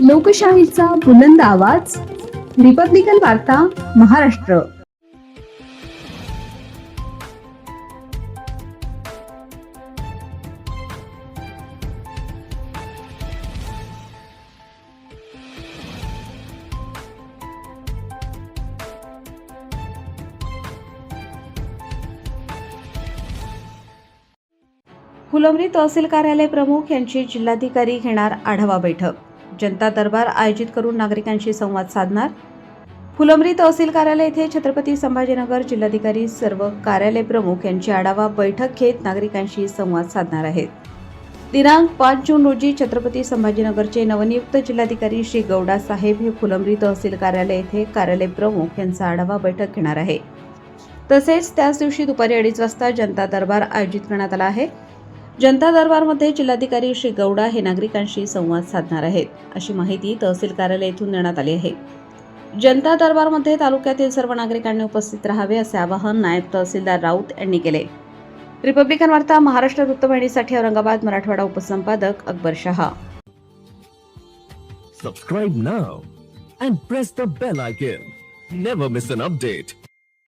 लोकशाहीचा बुलंद आवाज, रिपब्लिकन वार्ता, महाराष्ट्र. फुलंब्री तहसील कार्यालय प्रमुख यांची जिल्हाधिकारी घेणार आढावा बैठक. जनता दरबार आयोजित करून नागरिकांशी संवाद साधणार. फुलंब्री तहसील कार्यालय येथे छत्रपती संभाजीनगर जिल्हाधिकारी सर्व कार्यालय प्रमुख यांची आढावा बैठक घेत नागरिकांशी संवाद साधणार आहेत. दिनांक 5 जून रोजी छत्रपती संभाजीनगरचे नवनियुक्त जिल्हाधिकारी श्री गौडा साहेब हे फुलंब्री तहसील कार्यालय येथे कार्यालय प्रमुख यांचा आढावा बैठक घेणार आहे. तसेच त्याच दिवशी दुपारी 2:30 वाजता जनता दरबार आयोजित करण्यात आला आहे. जनता दरबारमध्ये जिल्हाधिकारी श्री गौडा हे नागरिकांशी संवाद साधणार आहेत, अशी माहिती तहसील कार्यालय येथून देण्यात आली आहे. जनता दरबारमध्ये तालुक्यातील सर्व नागरिकांनी उपस्थित राहावे असे आवाहन नायब तहसीलदार राऊत यांनी केले. रिपब्लिकन वार्ता Maharashtra वृत्तवाहिनीसाठी Aurangabad Marathwada उपसंपादक Akbar Shah. Subscribe now and press the bell icon. Never miss an update.